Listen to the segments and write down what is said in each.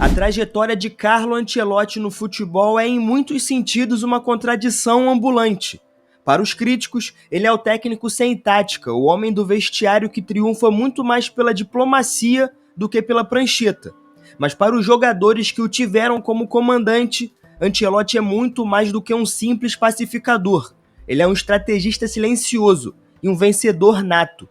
A trajetória de Carlo Ancelotti no futebol é em muitos sentidos uma contradição ambulante. Para os críticos, ele é o técnico sem tática, o homem do vestiário que triunfa muito mais pela diplomacia do que pela prancheta. Mas para os jogadores que o tiveram como comandante, Ancelotti é muito mais do que um simples pacificador. Ele é um estrategista silencioso e um vencedor nato.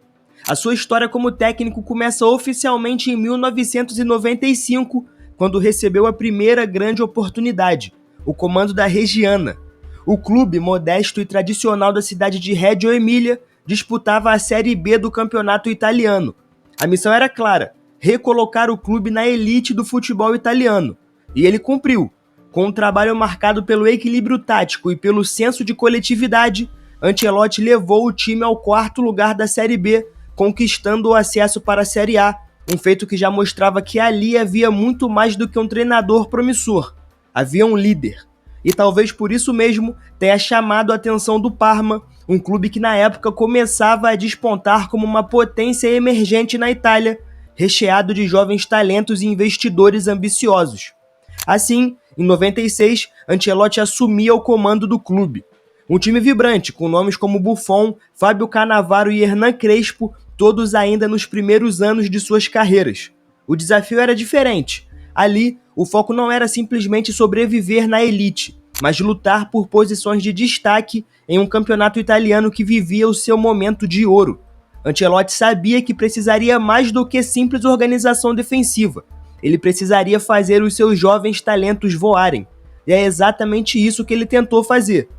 A sua história como técnico começa oficialmente em 1995, quando recebeu a primeira grande oportunidade, o comando da Reggiana. O clube, modesto e tradicional da cidade de Reggio Emilia, disputava a Série B do campeonato italiano. A missão era clara: recolocar o clube na elite do futebol italiano. E ele cumpriu. Com um trabalho marcado pelo equilíbrio tático e pelo senso de coletividade, Ancelotti levou o time ao 4º lugar da Série B, conquistando o acesso para a Série A, um feito que já mostrava que ali havia muito mais do que um treinador promissor. Havia um líder. E talvez por isso mesmo tenha chamado a atenção do Parma, um clube que na época começava a despontar como uma potência emergente na Itália, recheado de jovens talentos e investidores ambiciosos. Assim, em 96, Ancelotti assumia o comando do clube. Um time vibrante, com nomes como Buffon, Fábio Cannavaro e Hernan Crespo, todos ainda nos primeiros anos de suas carreiras. O desafio era diferente. Ali, o foco não era simplesmente sobreviver na elite, mas lutar por posições de destaque em um campeonato italiano que vivia o seu momento de ouro. Ancelotti sabia que precisaria mais do que simples organização defensiva. Ele precisaria fazer os seus jovens talentos voarem. E é exatamente isso que ele tentou fazer.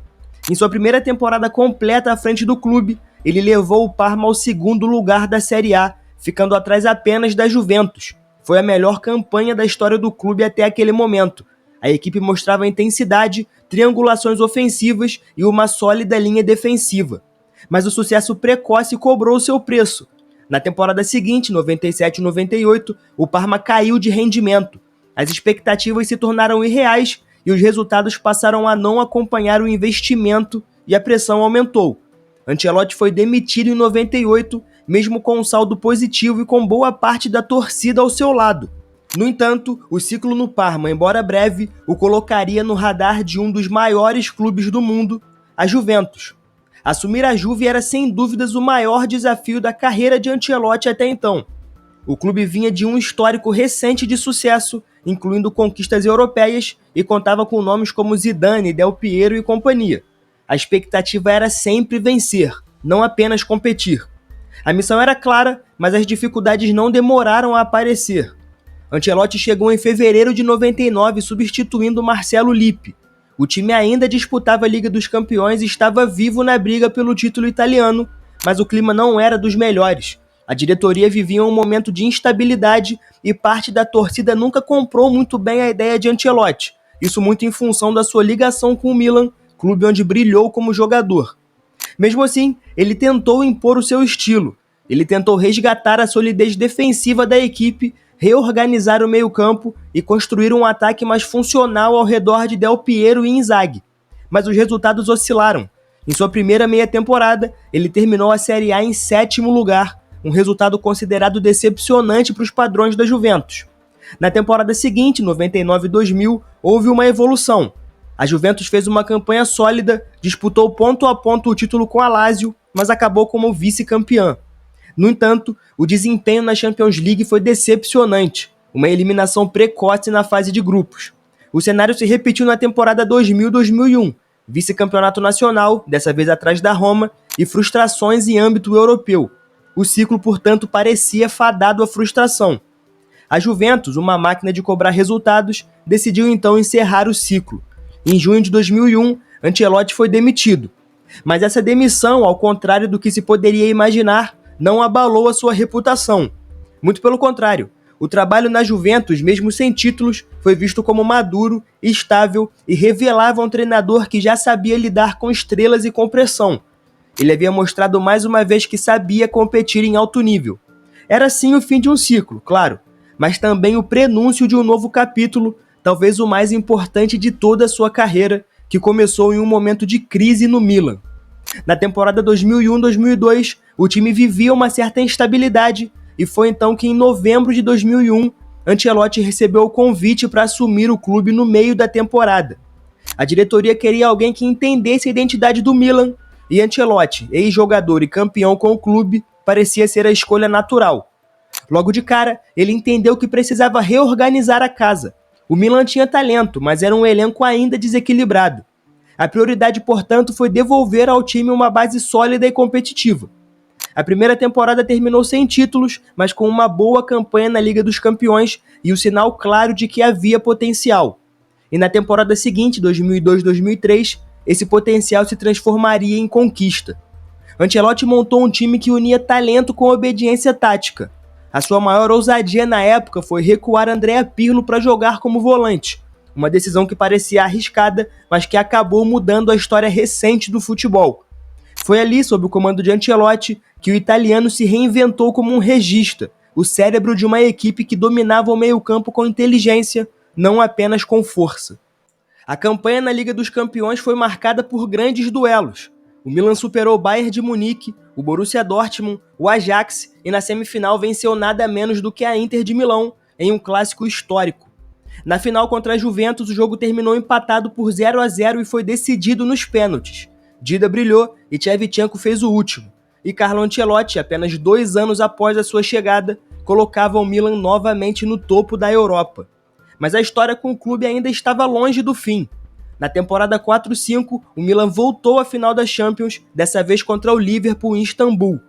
Em sua primeira temporada completa à frente do clube, ele levou o Parma ao 2º lugar da Série A, ficando atrás apenas da Juventus. Foi a melhor campanha da história do clube até aquele momento. A equipe mostrava intensidade, triangulações ofensivas e uma sólida linha defensiva. Mas o sucesso precoce cobrou seu preço. Na temporada seguinte, 97-98, o Parma caiu de rendimento. As expectativas se tornaram irreais e os resultados passaram a não acompanhar o investimento e a pressão aumentou. Ancelotti foi demitido em 98, mesmo com um saldo positivo e com boa parte da torcida ao seu lado. No entanto, o ciclo no Parma, embora breve, o colocaria no radar de um dos maiores clubes do mundo, a Juventus. Assumir a Juve era sem dúvidas o maior desafio da carreira de Ancelotti até então. O clube vinha de um histórico recente de sucesso, incluindo conquistas europeias, e contava com nomes como Zidane, Del Piero e companhia. A expectativa era sempre vencer, não apenas competir. A missão era clara, mas as dificuldades não demoraram a aparecer. Ancelotti chegou em fevereiro de 99, substituindo Marcelo Lippi. O time ainda disputava a Liga dos Campeões e estava vivo na briga pelo título italiano, mas o clima não era dos melhores. A diretoria vivia um momento de instabilidade e parte da torcida nunca comprou muito bem a ideia de Ancelotti, isso muito em função da sua ligação com o Milan, clube onde brilhou como jogador. Mesmo assim, ele tentou impor o seu estilo. Ele tentou resgatar a solidez defensiva da equipe, reorganizar o meio-campo e construir um ataque mais funcional ao redor de Del Piero e Inzaghi. Mas os resultados oscilaram. Em sua primeira meia temporada, ele terminou a Série A em 7º lugar, um resultado considerado decepcionante para os padrões da Juventus. Na temporada seguinte, 99-2000, houve uma evolução. A Juventus fez uma campanha sólida, disputou ponto a ponto o título com a Lazio, mas acabou como vice-campeã. No entanto, o desempenho na Champions League foi decepcionante, uma eliminação precoce na fase de grupos. O cenário se repetiu na temporada 2000-2001, vice-campeonato nacional, dessa vez atrás da Roma, e frustrações em âmbito europeu. O ciclo, portanto, parecia fadado à frustração. A Juventus, uma máquina de cobrar resultados, decidiu então encerrar o ciclo. Em junho de 2001, Ancelotti foi demitido. Mas essa demissão, ao contrário do que se poderia imaginar, não abalou a sua reputação. Muito pelo contrário, o trabalho na Juventus, mesmo sem títulos, foi visto como maduro, estável e revelava um treinador que já sabia lidar com estrelas e com pressão. Ele havia mostrado mais uma vez que sabia competir em alto nível. Era sim o fim de um ciclo, claro, mas também o prenúncio de um novo capítulo, talvez o mais importante de toda a sua carreira, que começou em um momento de crise no Milan. Na temporada 2001-2002, o time vivia uma certa instabilidade e foi então que em novembro de 2001, Ancelotti recebeu o convite para assumir o clube no meio da temporada. A diretoria queria alguém que entendesse a identidade do Milan, e Ancelotti, ex-jogador e campeão com o clube, parecia ser a escolha natural. Logo de cara, ele entendeu que precisava reorganizar a casa. O Milan tinha talento, mas era um elenco ainda desequilibrado. A prioridade, portanto, foi devolver ao time uma base sólida e competitiva. A primeira temporada terminou sem títulos, mas com uma boa campanha na Liga dos Campeões e o sinal claro de que havia potencial. E na temporada seguinte, 2002-2003, esse potencial se transformaria em conquista. Ancelotti montou um time que unia talento com obediência tática. A sua maior ousadia na época foi recuar Andrea Pirlo para jogar como volante, uma decisão que parecia arriscada, mas que acabou mudando a história recente do futebol. Foi ali, sob o comando de Ancelotti, que o italiano se reinventou como um regista, o cérebro de uma equipe que dominava o meio-campo com inteligência, não apenas com força. A campanha na Liga dos Campeões foi marcada por grandes duelos. O Milan superou o Bayern de Munique, o Borussia Dortmund, o Ajax e na semifinal venceu nada menos do que a Inter de Milão em um clássico histórico. Na final contra a Juventus, o jogo terminou empatado por 0-0 e foi decidido nos pênaltis. Dida brilhou e Shevchenko fez o último. E Carlo Ancelotti, apenas 2 anos após a sua chegada, colocava o Milan novamente no topo da Europa. Mas a história com o clube ainda estava longe do fim. Na temporada 4-5, o Milan voltou à final da Champions, dessa vez contra o Liverpool em Istambul.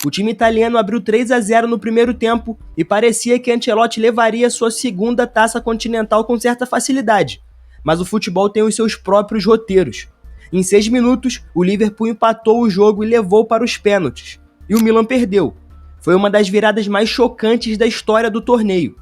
O time italiano abriu 3-0 no primeiro tempo e parecia que Ancelotti levaria sua segunda taça continental com certa facilidade. Mas o futebol tem os seus próprios roteiros. Em 6 minutos, o Liverpool empatou o jogo e levou para os pênaltis. E o Milan perdeu. Foi uma das viradas mais chocantes da história do torneio.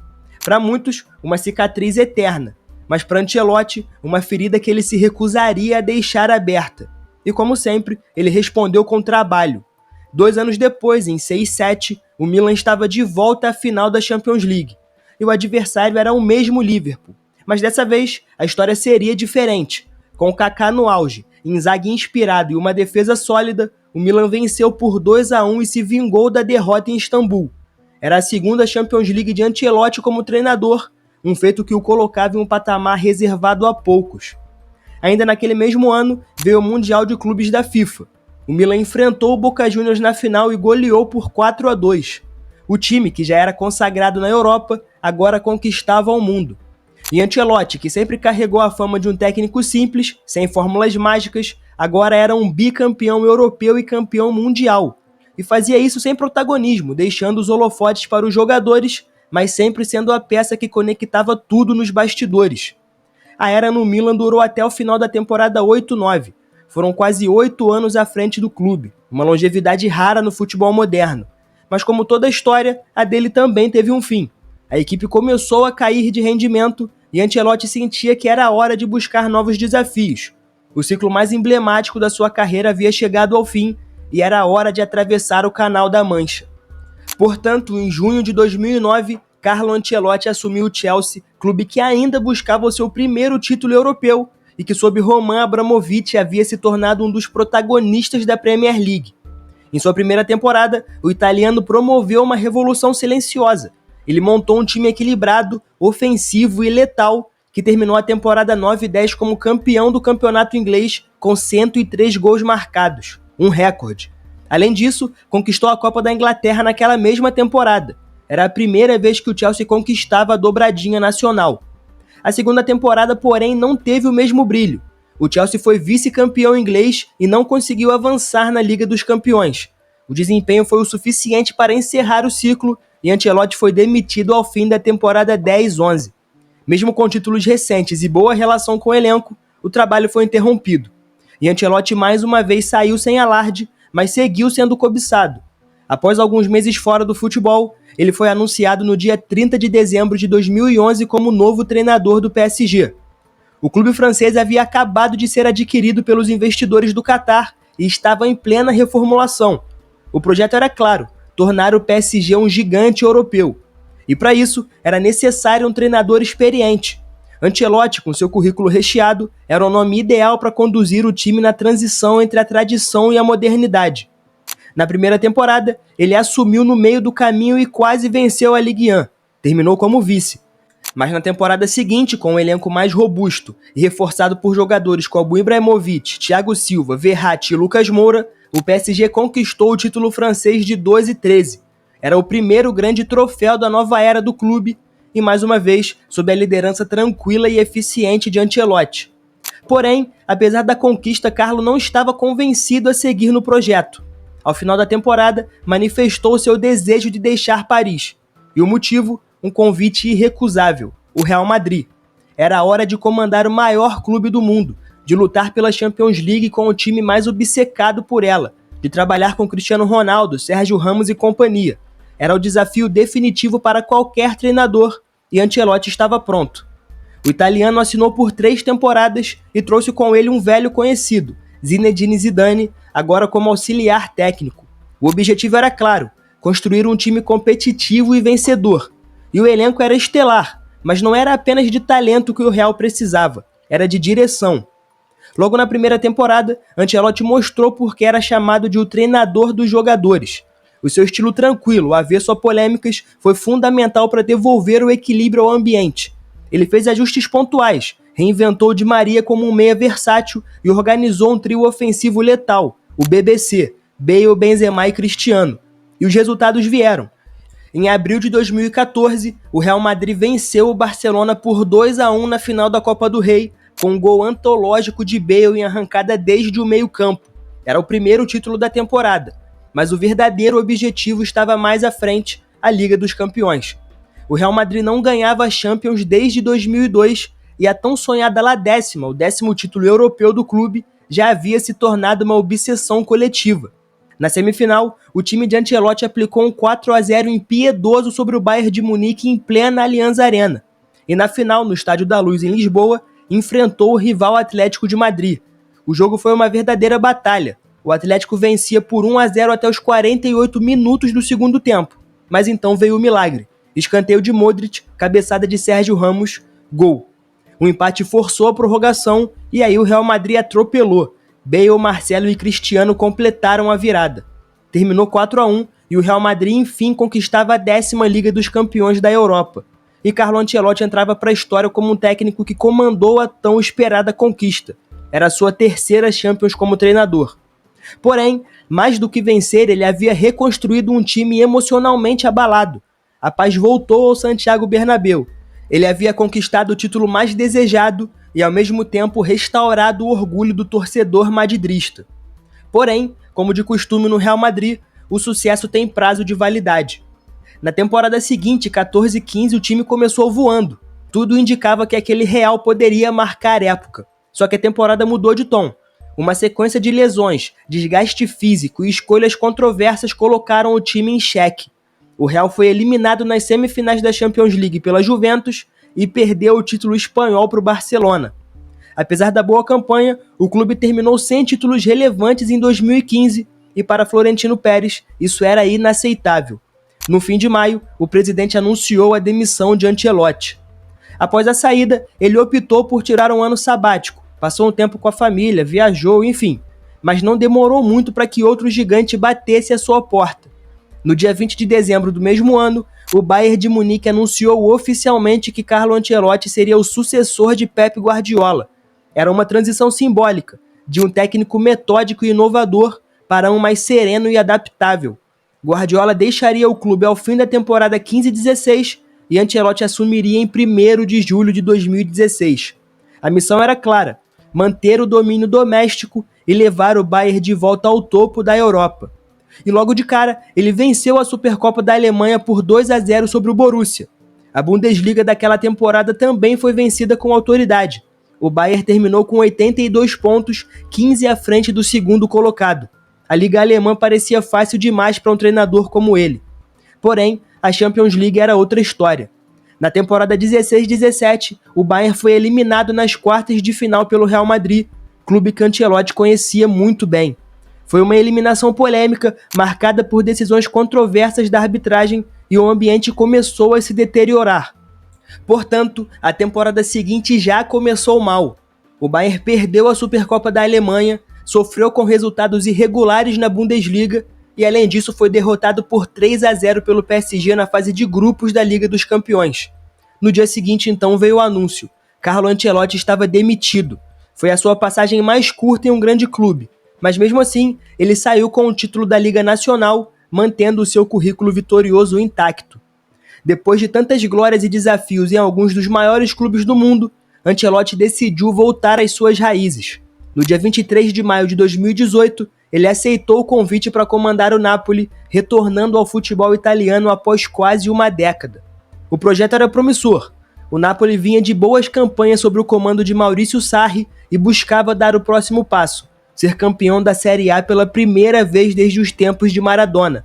Para muitos, uma cicatriz eterna. Mas para Ancelotti, uma ferida que ele se recusaria a deixar aberta. E como sempre, ele respondeu com trabalho. 2 anos depois, em 6-7, o Milan estava de volta à final da Champions League. E o adversário era o mesmo Liverpool. Mas dessa vez, a história seria diferente. Com o Kaká no auge, Inzaghi inspirado e uma defesa sólida, o Milan venceu por 2-1 e se vingou da derrota em Istambul. Era a segunda Champions League de Ancelotti como treinador, um feito que o colocava em um patamar reservado a poucos. Ainda naquele mesmo ano, veio o Mundial de Clubes da FIFA. O Milan enfrentou o Boca Juniors na final e goleou por 4-2. O time, que já era consagrado na Europa, agora conquistava o mundo. E Ancelotti, que sempre carregou a fama de um técnico simples, sem fórmulas mágicas, agora era um bicampeão europeu e campeão mundial. E fazia isso sem protagonismo, deixando os holofotes para os jogadores, mas sempre sendo a peça que conectava tudo nos bastidores. A era no Milan durou até o final da temporada 8-9. Foram quase 8 anos à frente do clube, uma longevidade rara no futebol moderno. Mas como toda a história, a dele também teve um fim. A equipe começou a cair de rendimento e Ancelotti sentia que era hora de buscar novos desafios. O ciclo mais emblemático da sua carreira havia chegado ao fim e era hora de atravessar o Canal da Mancha. Portanto, em junho de 2009, Carlo Ancelotti assumiu o Chelsea, clube que ainda buscava o seu primeiro título europeu e que sob Roman Abramovich havia se tornado um dos protagonistas da Premier League. Em sua primeira temporada, o italiano promoveu uma revolução silenciosa. Ele montou um time equilibrado, ofensivo e letal, que terminou a temporada 9-10 como campeão do campeonato inglês com 103 gols marcados, um recorde. Além disso, conquistou a Copa da Inglaterra naquela mesma temporada. Era a primeira vez que o Chelsea conquistava a dobradinha nacional. A segunda temporada, porém, não teve o mesmo brilho. O Chelsea foi vice-campeão inglês e não conseguiu avançar na Liga dos Campeões. O desempenho foi o suficiente para encerrar o ciclo e Ancelotti foi demitido ao fim da temporada 10-11. Mesmo com títulos recentes e boa relação com o elenco, o trabalho foi interrompido. E Ancelotti mais uma vez saiu sem alarde, mas seguiu sendo cobiçado. Após alguns meses fora do futebol, ele foi anunciado no dia 30 de dezembro de 2011 como novo treinador do PSG. O clube francês havia acabado de ser adquirido pelos investidores do Catar e estava em plena reformulação. O projeto era claro: tornar o PSG um gigante europeu. E para isso, era necessário um treinador experiente. Ancelotti, com seu currículo recheado, era o nome ideal para conduzir o time na transição entre a tradição e a modernidade. Na primeira temporada, ele assumiu no meio do caminho e quase venceu a Ligue 1. terminou como vice. Mas na temporada seguinte, com um elenco mais robusto e reforçado por jogadores como Ibrahimovic, Thiago Silva, Verratti e Lucas Moura, o PSG conquistou o título francês de 12-13. Era o primeiro grande troféu da nova era do clube e, mais uma vez, sob a liderança tranquila e eficiente de Ancelotti. Porém, apesar da conquista, Carlo não estava convencido a seguir no projeto. Ao final da temporada, manifestou seu desejo de deixar Paris. E o motivo? Um convite irrecusável, o Real Madrid. Era a hora de comandar o maior clube do mundo, de lutar pela Champions League com o time mais obcecado por ela, de trabalhar com Cristiano Ronaldo, Sérgio Ramos e companhia. Era o desafio definitivo para qualquer treinador e Ancelotti estava pronto. O italiano assinou por 3 temporadas e trouxe com ele um velho conhecido, Zinedine Zidane, agora como auxiliar técnico. O objetivo era claro, construir um time competitivo e vencedor. E o elenco era estelar, mas não era apenas de talento que o Real precisava, era de direção. Logo na primeira temporada, Ancelotti mostrou por que era chamado de o treinador dos jogadores. O seu estilo tranquilo, avesso a polêmicas, foi fundamental para devolver o equilíbrio ao ambiente. Ele fez ajustes pontuais, reinventou Di Maria como um meia versátil e organizou um trio ofensivo letal, o BBC, Bale, Benzema e Cristiano. E os resultados vieram. Em abril de 2014, o Real Madrid venceu o Barcelona por 2-1 na final da Copa do Rei, com um gol antológico de Bale em arrancada desde o meio-campo. Era o primeiro título da temporada, mas o verdadeiro objetivo estava mais à frente, a Liga dos Campeões. O Real Madrid não ganhava a Champions desde 2002 e a tão sonhada La Décima, o 10º título europeu do clube, já havia se tornado uma obsessão coletiva. Na semifinal, o time de Ancelotti aplicou um 4-0 impiedoso sobre o Bayern de Munique em plena Allianz Arena. E na final, no Estádio da Luz, em Lisboa, enfrentou o rival Atlético de Madrid. O jogo foi uma verdadeira batalha. O Atlético vencia por 1-0 até os 48 minutos do segundo tempo. Mas então veio o milagre. Escanteio de Modric, cabeçada de Sérgio Ramos, gol. O empate forçou a prorrogação e aí o Real Madrid atropelou. Bale, Marcelo e Cristiano completaram a virada. Terminou 4-1 e o Real Madrid enfim conquistava a 10ª Liga dos Campeões da Europa. E Carlo Ancelotti entrava para a história como um técnico que comandou a tão esperada conquista. Era a sua 3ª Champions como treinador. Porém, mais do que vencer, ele havia reconstruído um time emocionalmente abalado. A paz voltou ao Santiago Bernabéu. Ele havia conquistado o título mais desejado e, ao mesmo tempo, restaurado o orgulho do torcedor madridista. Porém, como de costume no Real Madrid, o sucesso tem prazo de validade. Na temporada seguinte, 14-15, o time começou voando. Tudo indicava que aquele Real poderia marcar época. Só que a temporada mudou de tom. Uma sequência de lesões, desgaste físico e escolhas controversas colocaram o time em xeque. O Real foi eliminado nas semifinais da Champions League pela Juventus e perdeu o título espanhol para o Barcelona. Apesar da boa campanha, o clube terminou sem títulos relevantes em 2015 e para Florentino Pérez isso era inaceitável. No fim de maio, o presidente anunciou a demissão de Ancelotti. Após a saída, ele optou por tirar um ano sabático, passou um tempo com a família, viajou, enfim. Mas não demorou muito para que outro gigante batesse à sua porta. No dia 20 de dezembro do mesmo ano, o Bayern de Munique anunciou oficialmente que Carlo Ancelotti seria o sucessor de Pep Guardiola. Era uma transição simbólica, de um técnico metódico e inovador para um mais sereno e adaptável. Guardiola deixaria o clube ao fim da temporada 15-16 e Ancelotti assumiria em 1º de julho de 2016. A missão era clara, manter o domínio doméstico e levar o Bayern de volta ao topo da Europa. E logo de cara, ele venceu a Supercopa da Alemanha por 2-0 sobre o Borussia. A Bundesliga daquela temporada também foi vencida com autoridade. O Bayern terminou com 82 pontos, 15 à frente do segundo colocado. A Liga Alemã parecia fácil demais para um treinador como ele. Porém, a Champions League era outra história. Na temporada 16-17, o Bayern foi eliminado nas quartas de final pelo Real Madrid, clube que Ancelotti conhecia muito bem. Foi uma eliminação polêmica, marcada por decisões controversas da arbitragem e o ambiente começou a se deteriorar. Portanto, a temporada seguinte já começou mal. O Bayern perdeu a Supercopa da Alemanha, sofreu com resultados irregulares na Bundesliga e além disso foi derrotado por 3-0 pelo PSG na fase de grupos da Liga dos Campeões. No dia seguinte, então, veio o anúncio. Carlo Ancelotti estava demitido. Foi a sua passagem mais curta em um grande clube, mas mesmo assim, ele saiu com o título da Liga Nacional, mantendo o seu currículo vitorioso intacto. Depois de tantas glórias e desafios em alguns dos maiores clubes do mundo, Ancelotti decidiu voltar às suas raízes. No dia 23 de maio de 2018, ele aceitou o convite para comandar o Napoli, retornando ao futebol italiano após quase uma década. O projeto era promissor. O Napoli vinha de boas campanhas sob o comando de Maurício Sarri e buscava dar o próximo passo, ser campeão da Série A pela primeira vez desde os tempos de Maradona.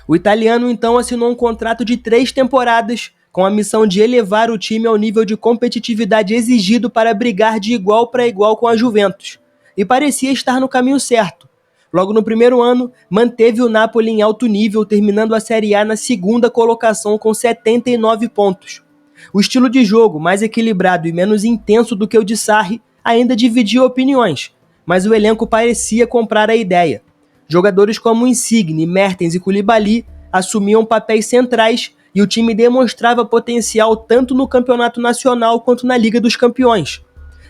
O italiano então assinou um contrato de 3 temporadas, com a missão de elevar o time ao nível de competitividade exigido para brigar de igual para igual com a Juventus. E parecia estar no caminho certo. Logo no primeiro ano, manteve o Napoli em alto nível, terminando a Série A na segunda colocação com 79 pontos. O estilo de jogo, mais equilibrado e menos intenso do que o de Sarri, ainda dividia opiniões, mas o elenco parecia comprar a ideia. Jogadores como Insigne, Mertens e Koulibaly assumiam papéis centrais e o time demonstrava potencial tanto no campeonato nacional quanto na Liga dos Campeões.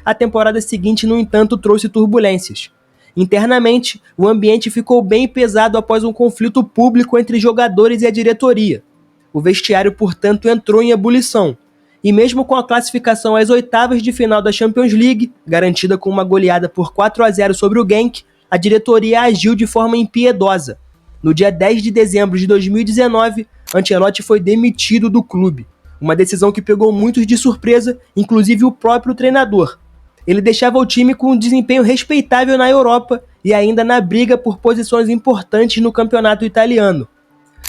A temporada seguinte, no entanto, trouxe turbulências. Internamente, o ambiente ficou bem pesado após um conflito público entre jogadores e a diretoria. O vestiário, portanto, entrou em ebulição. E mesmo com a classificação às oitavas de final da Champions League, garantida com uma goleada por 4-0 sobre o Genk, a diretoria agiu de forma impiedosa. No dia 10 de dezembro de 2019, Ancelotti foi demitido do clube. Uma decisão que pegou muitos de surpresa, inclusive o próprio treinador. Ele deixava o time com um desempenho respeitável na Europa e ainda na briga por posições importantes no campeonato italiano.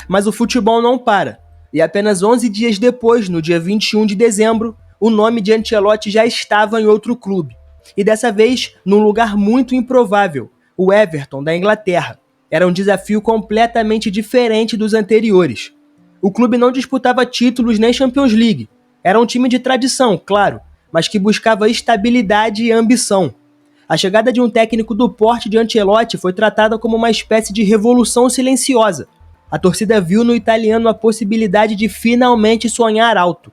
Mas o futebol não para. E apenas 11 dias depois, no dia 21 de dezembro, o nome de Ancelotti já estava em outro clube. E dessa vez, num lugar muito improvável, o Everton, da Inglaterra. Era um desafio completamente diferente dos anteriores. O clube não disputava títulos nem Champions League. Era um time de tradição, claro, mas que buscava estabilidade e ambição. A chegada de um técnico do porte de Ancelotti foi tratada como uma espécie de revolução silenciosa. A torcida viu no italiano a possibilidade de finalmente sonhar alto.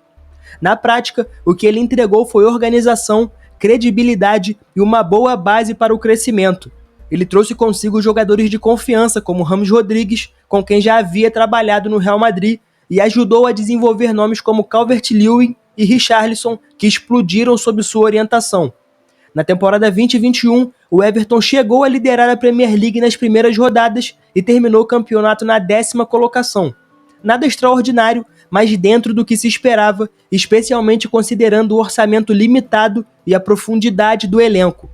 Na prática, o que ele entregou foi organização, credibilidade e uma boa base para o crescimento. Ele trouxe consigo jogadores de confiança como James Rodrigues, com quem já havia trabalhado no Real Madrid, e ajudou a desenvolver nomes como Calvert-Lewin e Richarlison, que explodiram sob sua orientação. Na temporada 2021, o Everton chegou a liderar a Premier League nas primeiras rodadas e terminou o campeonato na 10ª colocação. Nada extraordinário, mas dentro do que se esperava, especialmente considerando o orçamento limitado e a profundidade do elenco.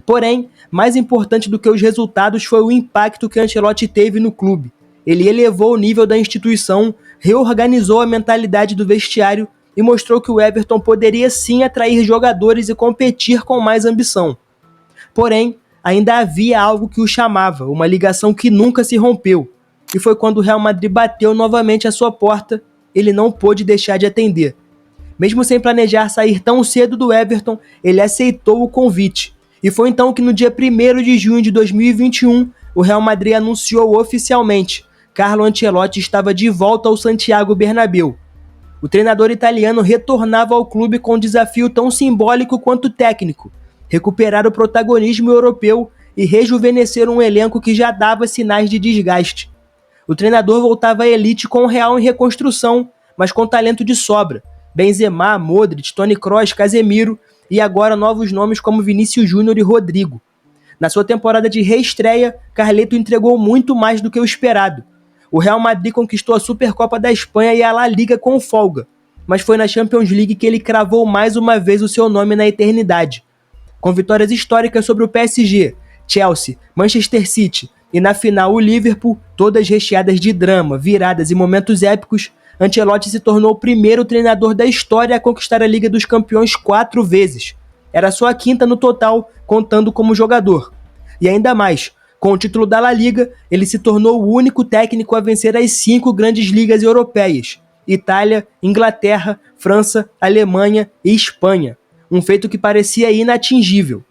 Porém, mais importante do que os resultados foi o impacto que Ancelotti teve no clube. Ele elevou o nível da instituição, reorganizou a mentalidade do vestiário e mostrou que o Everton poderia sim atrair jogadores e competir com mais ambição. Porém, ainda havia algo que o chamava, uma ligação que nunca se rompeu. E foi quando o Real Madrid bateu novamente à sua porta, ele não pôde deixar de atender. Mesmo sem planejar sair tão cedo do Everton, ele aceitou o convite. E foi então que no dia 1º de junho de 2021, o Real Madrid anunciou oficialmente: Carlo Ancelotti estava de volta ao Santiago Bernabéu. O treinador italiano retornava ao clube com um desafio tão simbólico quanto técnico: recuperar o protagonismo europeu e rejuvenescer um elenco que já dava sinais de desgaste. O treinador voltava à elite com o Real em reconstrução, mas com talento de sobra: Benzema, Modric, Toni Kroos, Casemiro e agora novos nomes como Vinícius Júnior e Rodrigo. Na sua temporada de reestreia, Carleto entregou muito mais do que o esperado. O Real Madrid conquistou a Supercopa da Espanha e a La Liga com folga, mas foi na Champions League que ele cravou mais uma vez o seu nome na eternidade. Com vitórias históricas sobre o PSG, Chelsea, Manchester City e na final o Liverpool, todas recheadas de drama, viradas e momentos épicos, Ancelotti se tornou o primeiro treinador da história a conquistar a Liga dos Campeões 4 vezes. Era só a 5ª no total, contando como jogador. E ainda mais, com o título da La Liga, ele se tornou o único técnico a vencer as 5 grandes ligas europeias: Itália, Inglaterra, França, Alemanha e Espanha. Um feito que parecia inatingível.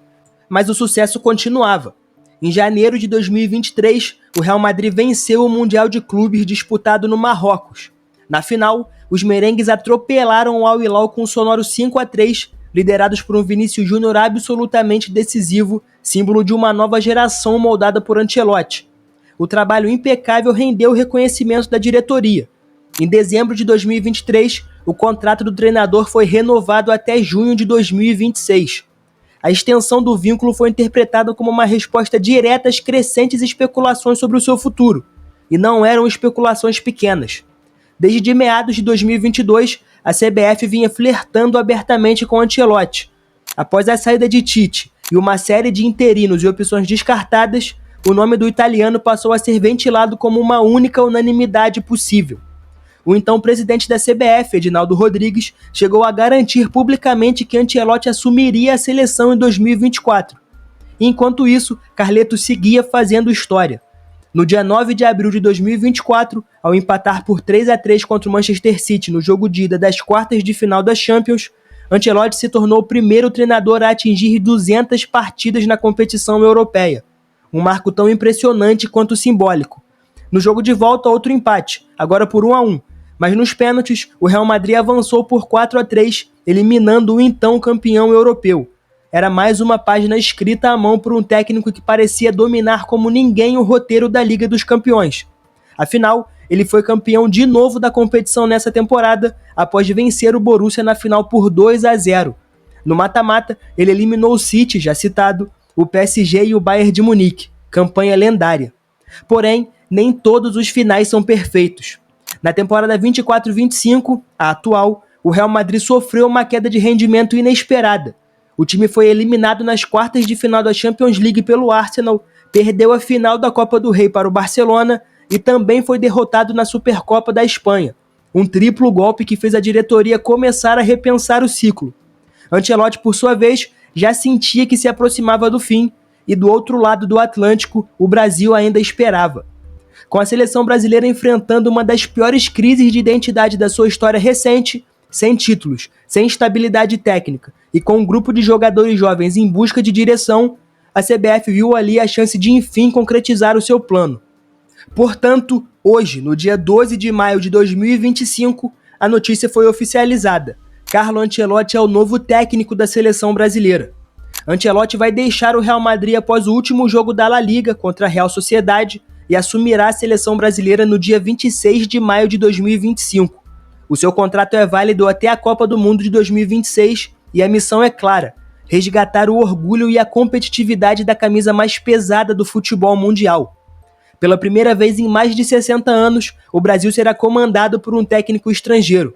Mas o sucesso continuava. Em janeiro de 2023, o Real Madrid venceu o Mundial de Clubes disputado no Marrocos. Na final, os merengues atropelaram o Al Hilal com um sonoro 5-3, liderados por um Vinícius Júnior absolutamente decisivo, símbolo de uma nova geração moldada por Ancelotti. O trabalho impecável rendeu o reconhecimento da diretoria. Em dezembro de 2023, o contrato do treinador foi renovado até junho de 2026. A extensão do vínculo foi interpretada como uma resposta direta às crescentes especulações sobre o seu futuro, e não eram especulações pequenas. Desde meados de 2022, a CBF vinha flertando abertamente com Ancelotti. Após a saída de Tite e uma série de interinos e opções descartadas, o nome do italiano passou a ser ventilado como uma única unanimidade possível. O então presidente da CBF, Edinaldo Rodrigues, chegou a garantir publicamente que Ancelotti assumiria a seleção em 2024. Enquanto isso, Carleto seguia fazendo história. No dia 9 de abril de 2024, ao empatar por 3-3 contra o Manchester City no jogo de ida das quartas de final da Champions, Ancelotti se tornou o primeiro treinador a atingir 200 partidas na competição europeia. Um marco tão impressionante quanto simbólico. No jogo de volta, outro empate, agora por 1-1. Mas nos pênaltis, o Real Madrid avançou por 4-3, eliminando o então campeão europeu. Era mais uma página escrita à mão por um técnico que parecia dominar como ninguém o roteiro da Liga dos Campeões. Afinal, ele foi campeão de novo da competição nessa temporada, após vencer o Borussia na final por 2-0. No mata-mata, ele eliminou o City, já citado, o PSG e o Bayern de Munique, campanha lendária. Porém, nem todos os finais são perfeitos. Na temporada 24-25, a atual, o Real Madrid sofreu uma queda de rendimento inesperada. O time foi eliminado nas quartas de final da Champions League pelo Arsenal, perdeu a final da Copa do Rei para o Barcelona e também foi derrotado na Supercopa da Espanha. Um triplo golpe que fez a diretoria começar a repensar o ciclo. Ancelotti, por sua vez, já sentia que se aproximava do fim e do outro lado do Atlântico, o Brasil ainda esperava. Com a seleção brasileira enfrentando uma das piores crises de identidade da sua história recente, sem títulos, sem estabilidade técnica e com um grupo de jogadores jovens em busca de direção, a CBF viu ali a chance de enfim concretizar o seu plano. Portanto, hoje, no dia 12 de maio de 2025, a notícia foi oficializada. Carlo Ancelotti é o novo técnico da seleção brasileira. Ancelotti vai deixar o Real Madrid após o último jogo da La Liga contra a Real Sociedade e assumirá a seleção brasileira no dia 26 de maio de 2025. O seu contrato é válido até a Copa do Mundo de 2026 e a missão é clara: resgatar o orgulho e a competitividade da camisa mais pesada do futebol mundial. Pela primeira vez em mais de 60 anos, o Brasil será comandado por um técnico estrangeiro.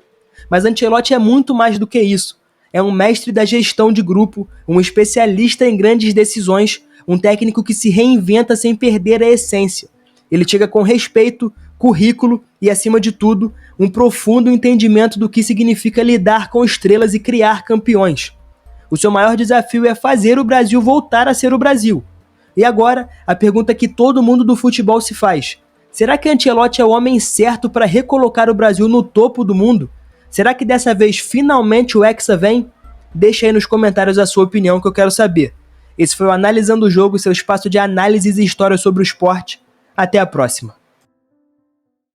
Mas Ancelotti é muito mais do que isso. É um mestre da gestão de grupo, um especialista em grandes decisões, um técnico que se reinventa sem perder a essência. Ele chega com respeito, currículo e, acima de tudo, um profundo entendimento do que significa lidar com estrelas e criar campeões. O seu maior desafio é fazer o Brasil voltar a ser o Brasil. E agora, a pergunta que todo mundo do futebol se faz: será que Ancelotti é o homem certo para recolocar o Brasil no topo do mundo? Será que dessa vez finalmente o Hexa vem? Deixa aí nos comentários a sua opinião que eu quero saber. Esse foi o Analisando o Jogo, seu espaço de análises e histórias sobre o esporte. Até a próxima.